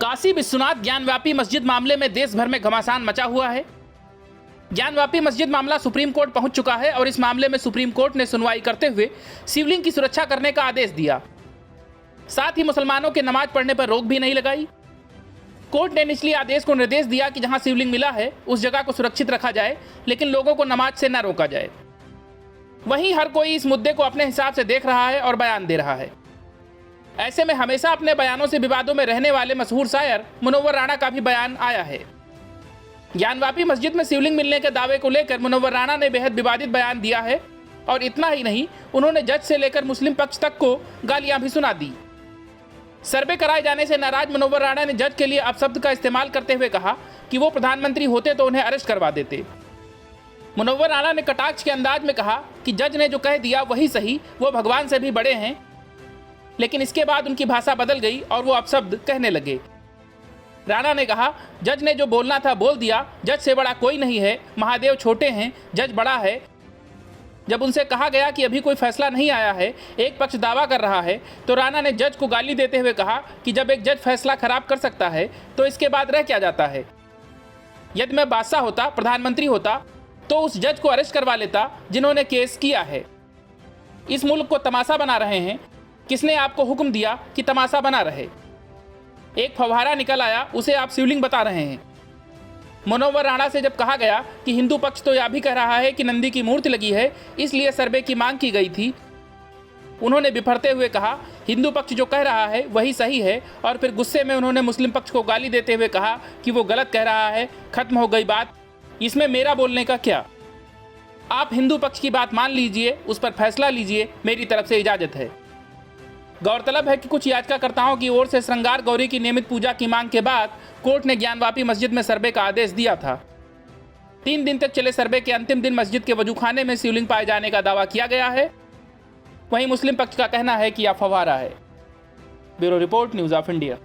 काशी विश्वनाथ ज्ञानव्यापी मस्जिद मामले में देश भर में घमासान मचा हुआ है। ज्ञानव्यापी मस्जिद मामला सुप्रीम कोर्ट पहुंच चुका है और इस मामले में सुप्रीम कोर्ट ने सुनवाई करते हुए शिवलिंग की सुरक्षा करने का आदेश दिया। साथ ही मुसलमानों के नमाज पढ़ने पर रोक भी नहीं लगाई। कोर्ट ने निचले आदेश को निर्देश दिया कि जहां शिवलिंग मिला है उस जगह को सुरक्षित रखा जाए, लेकिन लोगों को नमाज से न रोका जाए। वहीं हर कोई इस मुद्दे को अपने हिसाब से देख रहा है और बयान दे रहा है। ऐसे में हमेशा अपने बयानों से विवादों में रहने वाले मशहूर शायर मुनव्वर राणा का भी बयान आया है। ज्ञानव्यापी मस्जिद में शिवलिंग मिलने के दावे को लेकर मुनव्वर राणा ने बेहद विवादित बयान दिया है और इतना ही नहीं, उन्होंने जज से लेकर मुस्लिम पक्ष तक को गालियां भी सुना दी। सर्वे कराए जाने से नाराज मुनव्वर राणा ने जज के लिए अपशब्द का इस्तेमाल करते हुए कहा कि वो प्रधानमंत्री होते तो उन्हें अरेस्ट करवा देते। मुनव्वर राणा ने कटाक्ष के अंदाज में कहा कि जज ने जो कह दिया वही सही, वो भगवान से भी बड़े हैं। लेकिन इसके बाद उनकी भाषा बदल गई और वो अपशब्द कहने लगे। राणा ने कहा, जज ने जो बोलना था बोल दिया, जज से बड़ा कोई नहीं है, महादेव छोटे हैं, जज बड़ा है। जब उनसे कहा गया कि अभी कोई फैसला नहीं आया है, एक पक्ष दावा कर रहा है, तो राणा ने जज को गाली देते हुए कहा कि जब एक जज फैसला खराब कर सकता है तो इसके बाद रह क्या जाता है। यदि मैं बादशाह होता, प्रधानमंत्री होता, तो उस जज को अरेस्ट करवा लेता जिन्होंने केस किया है। इस मुल्क को तमाशा बना रहे हैं। किसने आपको हुक्म दिया कि तमाशा बना रहे? एक फव्वारा निकल आया, उसे आप शिवलिंग बता रहे हैं। मुनव्वर राणा से जब कहा गया कि हिंदू पक्ष तो यह भी कह रहा है कि नंदी की मूर्ति लगी है, इसलिए सर्वे की मांग की गई थी, उन्होंने बिफरते हुए कहा हिंदू पक्ष जो कह रहा है वही सही है, और फिर गुस्से में उन्होंने मुस्लिम पक्ष को गाली देते हुए कहा कि वो गलत कह रहा है, खत्म हो गई बात, इसमें मेरा बोलने का क्या। आप हिंदू पक्ष की बात मान लीजिए, उस पर फैसला लीजिए, मेरी तरफ से इजाजत है। गौरतलब है कि कुछ याचिकाकर्ताओं की ओर से श्रृंगार गौरी की नियमित पूजा की मांग के बाद कोर्ट ने ज्ञानव्यापी मस्जिद में सर्वे का आदेश दिया था। 3 दिन तक चले सर्वे के अंतिम दिन मस्जिद के वजूखाने में शिवलिंग पाए जाने का दावा किया गया है। वहीं मुस्लिम पक्ष का कहना है कि यह फव्वारा है। Bureau report, news of India.